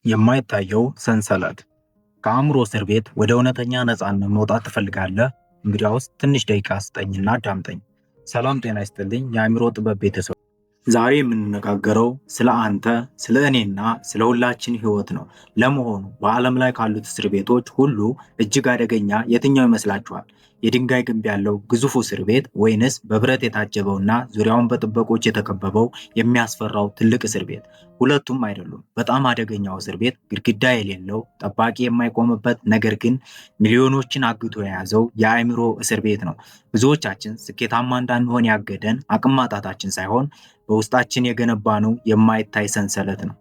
የማይታየው ሰንሰለት ከአእምሮ እስር ቤት ወደ እውነተኛ ነፃነት መውጣት ትፈልጋለህ? እንግዲያውስ ትንሽ ደቂቃ ስጠኝና አዳምጠኝ። ሰላም ጤና ይስጥልኝ የአእምሮ ጥበብ ቤተሰብ። ዛሬ የምንነጋገረው ስለ አንተ፣ ስለ እኔና ስለ ሁላችን ህይወት ነው። ለመሆኑ በዓለም ላይ ካሉት እስር ቤቶች ሁሉ እጅግ አደገኛ የትኛው ይመስላችኋል? የድንጋይ ግንብ ያለው ግዙፉ እስር ቤት ወይንስ በብረት የታጀበውና ዙሪያውን በጥበቆች የተከበበው የሚያስፈራው ትልቅ እስር ቤት? ሁለቱም አይደሉም። በጣም አደገኛው እስር ቤት ግድግዳ የሌለው ጠባቂ የማይቆምበት ነገር ግን ሚሊዮኖችን አግቶ የያዘው የአእምሮ እስር ቤት ነው። ብዙዎቻችን ስኬታማ እንዳንሆን ያገደን አቅም ማጣታችን ሳይሆን በውስጣችን የገነባነው የማይታይ ሰንሰለት ነው።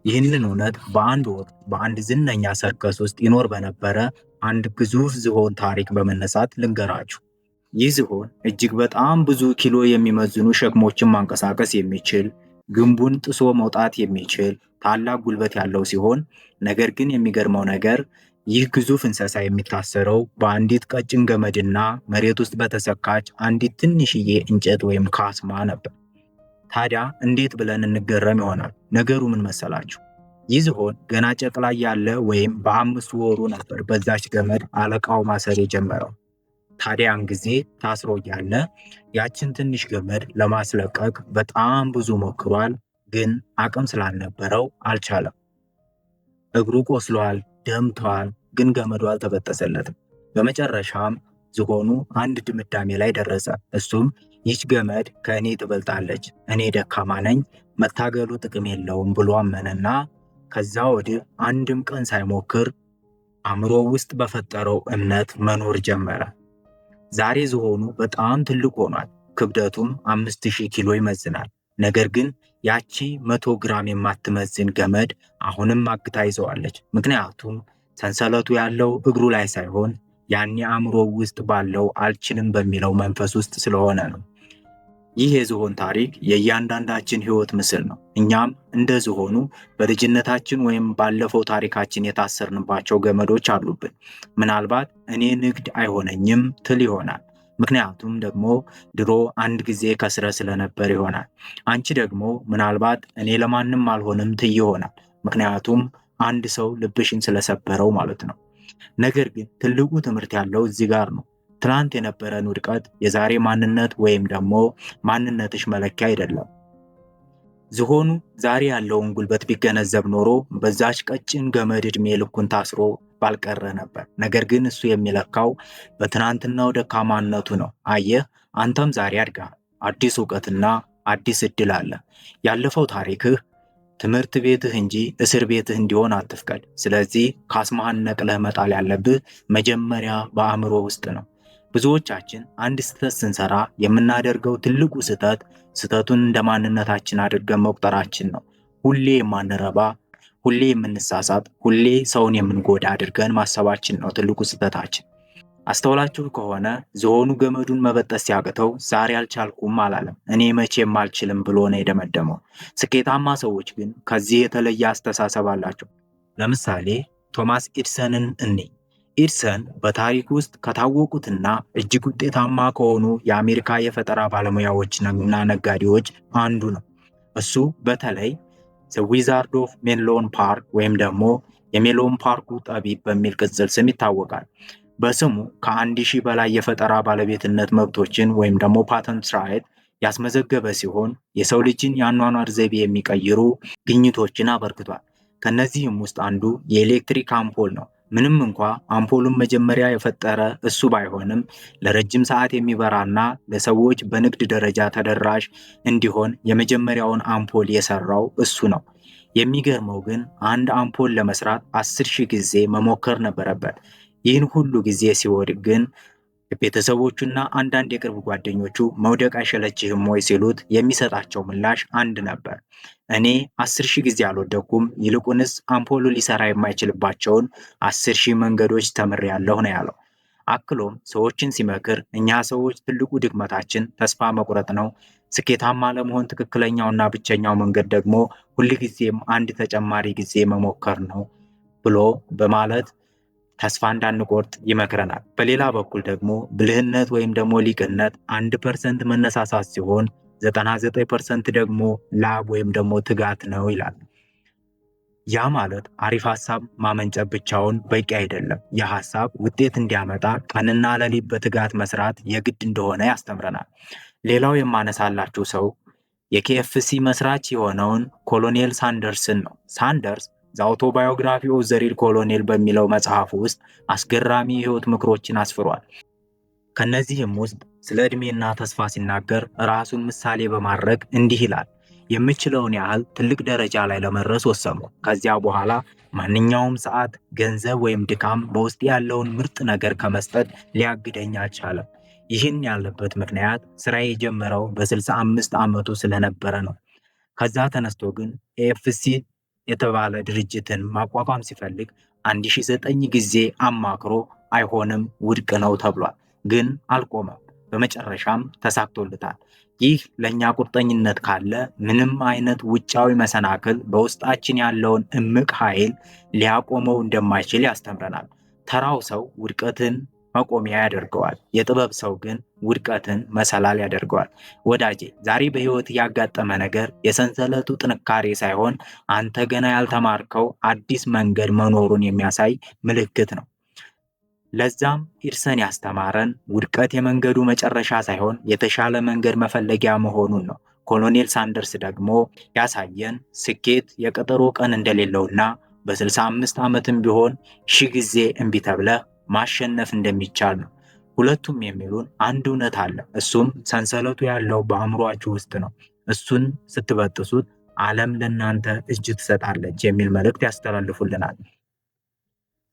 ይህንን እውነት በአንድ ወቅት በአንድ ዝነኛ ሰርከስ ውስጥ ይኖር በነበረ አንድ ግዙፍ ዝሆን ታሪክ በመነሳት ልንገራችሁ። ይህ ዝሆን እጅግ በጣም ብዙ ኪሎ የሚመዝኑ ሸክሞችን ማንቀሳቀስ የሚችል፣ ግንቡን ጥሶ መውጣት የሚችል ታላቅ ጉልበት ያለው ሲሆን፣ ነገር ግን የሚገርመው ነገር ይህ ግዙፍ እንስሳ የሚታሰረው በአንዲት ቀጭን ገመድና መሬት ውስጥ በተሰካች አንዲት ትንሽዬ እንጨት ወይም ካስማ ነበር። ታዲያ እንዴት ብለን እንገረም ይሆናል? ነገሩ ምን መሰላችሁ? ይህ ዝሆን ገና ጨቅላ ያለ ወይም በ5 ወሩ ነበር በዛች ገመድ አለቃው ማሰር የጀመረው። ታዲያን ጊዜ ታስሮ እያለ ያችን ትንሽ ገመድ ለማስለቀቅ በጣም ብዙ ሞክሯል፣ ግን አቅም ስላልነበረው አልቻለም። እግሩ ቆስሏል፣ ደምቷል፣ ግን ገመዱ አልተበጠሰለትም። በመጨረሻም ዝሆኑ አንድ ድምዳሜ ላይ ደረሰ። እሱም ይች ገመድ ከእኔ ትበልጣለች፣ እኔ ደካማ ነኝ፣ መታገሉ ጥቅም የለውም ብሎ አመነና ከዛ ወዲህ አንድም ቀን ሳይሞክር አእምሮ ውስጥ በፈጠረው እምነት መኖር ጀመረ። ዛሬ ዝሆኑ በጣም ትልቅ ሆኗል። ክብደቱም 5000 ኪሎ ይመዝናል። ነገር ግን ያቺ 100 ግራም የማትመዝን ገመድ አሁንም አግታ ይዘዋለች። ምክንያቱም ሰንሰለቱ ያለው እግሩ ላይ ሳይሆን ያኔ አእምሮ ውስጥ ባለው አልችልም በሚለው መንፈስ ውስጥ ስለሆነ ነው። ይህ የዝሆን ታሪክ የእያንዳንዳችን ህይወት ምስል ነው። እኛም እንደ ዝሆኑ በልጅነታችን ወይም ባለፈው ታሪካችን የታሰርንባቸው ገመዶች አሉብን። ምናልባት እኔ ንግድ አይሆነኝም ትል ይሆናል፣ ምክንያቱም ደግሞ ድሮ አንድ ጊዜ ከስረ ስለነበር ይሆናል። አንቺ ደግሞ ምናልባት እኔ ለማንም አልሆንም ትይ ይሆናል፣ ምክንያቱም አንድ ሰው ልብሽን ስለሰበረው ማለት ነው። ነገር ግን ትልቁ ትምህርት ያለው እዚህ ጋር ነው። ትናንት የነበረን ውድቀት የዛሬ ማንነት ወይም ደግሞ ማንነትሽ መለኪያ አይደለም። ዝሆኑ ዛሬ ያለውን ጉልበት ቢገነዘብ ኖሮ በዛች ቀጭን ገመድ ዕድሜ ልኩን ታስሮ ባልቀረ ነበር። ነገር ግን እሱ የሚለካው በትናንትናው ደካማነቱ ነው። አየህ፣ አንተም ዛሬ አድገሃል። አዲስ እውቀትና አዲስ እድል አለ። ያለፈው ታሪክህ ትምህርት ቤትህ እንጂ እስር ቤትህ እንዲሆን አትፍቀድ። ስለዚህ ካስማህን ነቅለህ መጣል ያለብህ መጀመሪያ በአእምሮ ውስጥ ነው። ብዙዎቻችን አንድ ስህተት ስንሰራ የምናደርገው ትልቁ ስህተቱን እንደ ማንነታችን አድርገን መቁጠራችን ነው። ሁሌ የማንረባ፣ ሁሌ የምንሳሳት፣ ሁሌ ሰውን የምንጎዳ አድርገን ማሰባችን ነው ትልቁ ስህተታችን። አስተውላችሁ ከሆነ ዝሆኑ ገመዱን መበጠስ ሲያቅተው ዛሬ አልቻልኩም አላለም፣ እኔ መቼም አልችልም ብሎ ነው የደመደመው። ስኬታማ ሰዎች ግን ከዚህ የተለየ አስተሳሰብ አላቸው። ለምሳሌ ቶማስ ኤዲሰንን እንይ። ኤዲሰን በታሪክ ውስጥ ከታወቁትና እጅግ ውጤታማ ከሆኑ የአሜሪካ የፈጠራ ባለሙያዎችና ነጋዴዎች አንዱ ነው። እሱ በተለይ ዘ ዊዛርድ ኦፍ ሜንሎን ፓርክ ወይም ደግሞ የሜሎን ፓርኩ ጠቢብ በሚል ቅጽል ስም ይታወቃል። በስሙ ከ1000 በላይ የፈጠራ ባለቤትነት መብቶችን ወይም ደግሞ ፓተንት ራይት ያስመዘገበ ሲሆን የሰው ልጅን የአኗኗር ዘይቤ የሚቀይሩ ግኝቶችን አበርክቷል። ከነዚህም ውስጥ አንዱ የኤሌክትሪክ አምፖል ነው። ምንም እንኳ አምፖሉን መጀመሪያ የፈጠረ እሱ ባይሆንም ለረጅም ሰዓት የሚበራና ለሰዎች በንግድ ደረጃ ተደራሽ እንዲሆን የመጀመሪያውን አምፖል የሰራው እሱ ነው። የሚገርመው ግን አንድ አምፖል ለመስራት 10,000 ጊዜ መሞከር ነበረበት። ይህን ሁሉ ጊዜ ሲወድቅ ግን ቤተሰቦቹና አንዳንድ የቅርብ ጓደኞቹ መውደቅ አይሸለችህም ወይ ሲሉት የሚሰጣቸው ምላሽ አንድ ነበር። እኔ 10,000 ጊዜ አልወደኩም፣ ይልቁንስ አምፖሉ ሊሰራ የማይችልባቸውን 10,000 መንገዶች ተምሬያለሁ ነው ያለው። አክሎም ሰዎችን ሲመክር እኛ ሰዎች ትልቁ ድክመታችን ተስፋ መቁረጥ ነው። ስኬታማ ለመሆን ትክክለኛውና ብቸኛው መንገድ ደግሞ ሁልጊዜም አንድ ተጨማሪ ጊዜ መሞከር ነው ብሎ በማለት ተስፋ እንዳንቆርጥ ይመክረናል። በሌላ በኩል ደግሞ ብልህነት ወይም ደግሞ ሊቅነት 1% መነሳሳት ሲሆን 99% ደግሞ ላብ ወይም ደግሞ ትጋት ነው ይላል። ያ ማለት አሪፍ ሐሳብ ማመንጨት ብቻውን በቂ አይደለም። የሐሳብ ውጤት እንዲያመጣ ቀንና ሌሊት በትጋት መስራት የግድ እንደሆነ ያስተምረናል። ሌላው የማነሳላችሁ ሰው የኬኤፍሲ መስራች የሆነውን ኮሎኔል ሳንደርስን ነው። ሳንደርስ ዘ አውቶባዮግራፊ ኦፍ ዘ ሪል ኮሎኔል በሚለው መጽሐፉ ውስጥ አስገራሚ የህይወት ምክሮችን አስፍሯል። ከነዚህም ውስጥ ስለ ዕድሜና ተስፋ ሲናገር ራሱን ምሳሌ በማድረግ እንዲህ ይላል። የምችለውን ያህል ትልቅ ደረጃ ላይ ለመድረስ ወሰንኩ። ከዚያ በኋላ ማንኛውም ሰዓት፣ ገንዘብ ወይም ድካም በውስጥ ያለውን ምርጥ ነገር ከመስጠት ሊያግደኝ አልቻለም። ይህን ያለበት ምክንያት ስራ የጀመረው በ65 ዓመቱ ስለነበረ ነው። ከዛ ተነስቶ ግን ኤኤፍሲ የተባለ ድርጅትን ማቋቋም ሲፈልግ 1009 ጊዜ አማክሮ አይሆንም፣ ውድቅ ነው ተብሏል። ግን አልቆመም። በመጨረሻም ተሳክቶለታል። ይህ ለእኛ ቁርጠኝነት ካለ ምንም አይነት ውጫዊ መሰናክል በውስጣችን ያለውን እምቅ ኃይል ሊያቆመው እንደማይችል ያስተምረናል። ተራው ሰው ውድቀትን መቆሚያ ያደርገዋል። የጥበብ ሰው ግን ውድቀትን መሰላል ያደርገዋል። ወዳጄ፣ ዛሬ በህይወት ያጋጠመ ነገር የሰንሰለቱ ጥንካሬ ሳይሆን አንተ ገና ያልተማርከው አዲስ መንገድ መኖሩን የሚያሳይ ምልክት ነው። ለዛም ኢድሰን ያስተማረን ውድቀት የመንገዱ መጨረሻ ሳይሆን የተሻለ መንገድ መፈለጊያ መሆኑን ነው። ኮሎኔል ሳንደርስ ደግሞ ያሳየን ስኬት የቀጠሮ ቀን እንደሌለውና በ65 ዓመትም ቢሆን 1000 ጊዜ እምቢ ተብለህ ማሸነፍ እንደሚቻል ነው። ሁለቱም የሚሉን አንድ እውነት አለ። እሱም ሰንሰለቱ ያለው በአእምሯችሁ ውስጥ ነው። እሱን ስትበጥሱት ዓለም ለእናንተ እጅ ትሰጣለች የሚል መልእክት ያስተላልፉልናል።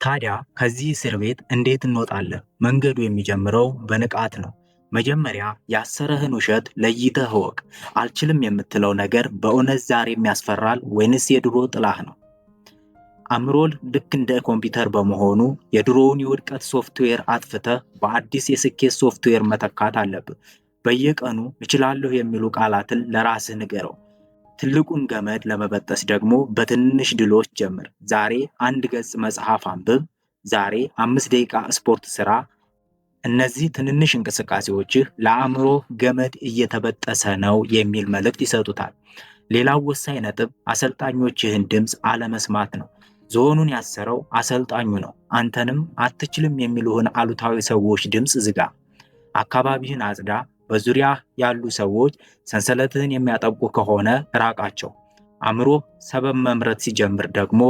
ታዲያ ከዚህ እስር ቤት እንዴት እንወጣለን? መንገዱ የሚጀምረው በንቃት ነው። መጀመሪያ ያሰረህን ውሸት ለይተህ እወቅ። አልችልም የምትለው ነገር በእውነት ዛሬም ያስፈራል ወይንስ የድሮ ጥላህ ነው? አእምሮ ልክ እንደ ኮምፒውተር በመሆኑ የድሮውን የውድቀት ሶፍትዌር አጥፍተህ በአዲስ የስኬት ሶፍትዌር መተካት አለብህ። በየቀኑ እችላለሁ የሚሉ ቃላትን ለራስህ ንገረው። ትልቁን ገመድ ለመበጠስ ደግሞ በትንሽ ድሎች ጀምር። ዛሬ 1 ገጽ መጽሐፍ አንብብ። ዛሬ 5 ደቂቃ ስፖርት ስራ። እነዚህ ትንንሽ እንቅስቃሴዎችህ ለአእምሮ ገመድ እየተበጠሰ ነው የሚል መልእክት ይሰጡታል። ሌላው ወሳኝ ነጥብ አሰልጣኞችህን ድምፅ አለመስማት ነው። ዝሆኑን ያሰረው አሰልጣኙ ነው። አንተንም አትችልም የሚሉህን አሉታዊ ሰዎች ድምፅ ዝጋ። አካባቢህን አጽዳ። በዙሪያ ያሉ ሰዎች ሰንሰለትህን የሚያጠብቁ ከሆነ ራቃቸው። አእምሮ ሰበብ መምረጥ ሲጀምር ደግሞ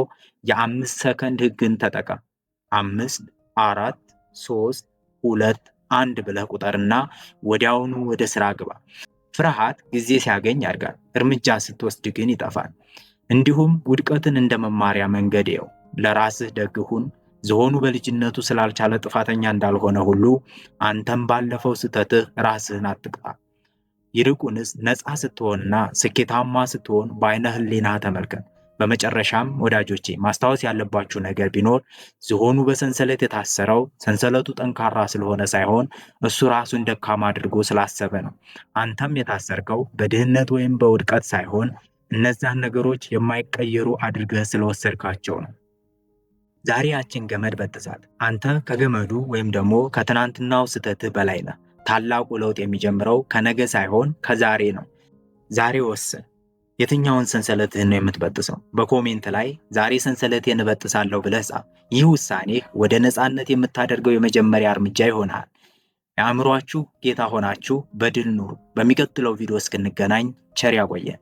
የ5 ሰከንድ ህግን ተጠቀም። 5 4 3 2 1 ብለህ ቁጠርና ወዲያውኑ ወደ ስራ ግባ። ፍርሃት ጊዜ ሲያገኝ ያድጋል፣ እርምጃ ስትወስድ ግን ይጠፋል። እንዲሁም ውድቀትን እንደ መማሪያ መንገድ ነው። ለራስህ ደግሁን። ዝሆኑ በልጅነቱ ስላልቻለ ጥፋተኛ እንዳልሆነ ሁሉ አንተም ባለፈው ስተትህ ራስህን አትቅጣ። ይልቁንስ ነፃ ስትሆንና ስኬታማ ስትሆን በአይነ ህሊና ተመልከት። በመጨረሻም ወዳጆቼ ማስታወስ ያለባችሁ ነገር ቢኖር ዝሆኑ በሰንሰለት የታሰረው ሰንሰለቱ ጠንካራ ስለሆነ ሳይሆን እሱ ራሱን ደካማ አድርጎ ስላሰበ ነው። አንተም የታሰርከው በድህነት ወይም በውድቀት ሳይሆን እነዛን ነገሮች የማይቀየሩ አድርገህ ስለወሰድካቸው ነው። ዛሬ ያችን ገመድ በጥሳት። አንተ ከገመዱ ወይም ደግሞ ከትናንትናው ስተትህ በላይ ነህ። ታላቁ ለውጥ የሚጀምረው ከነገ ሳይሆን ከዛሬ ነው። ዛሬ ወስን። የትኛውን ሰንሰለትህን ነው የምትበጥሰው? በኮሜንት ላይ ዛሬ ሰንሰለቴን እበጥሳለሁ ብለህ ጻፍ። ይህ ውሳኔህ ወደ ነፃነት የምታደርገው የመጀመሪያ እርምጃ ይሆናል። የአእምሯችሁ ጌታ ሆናችሁ በድል ኑሩ። በሚቀጥለው ቪዲዮ እስክንገናኝ ቸር ያቆየን።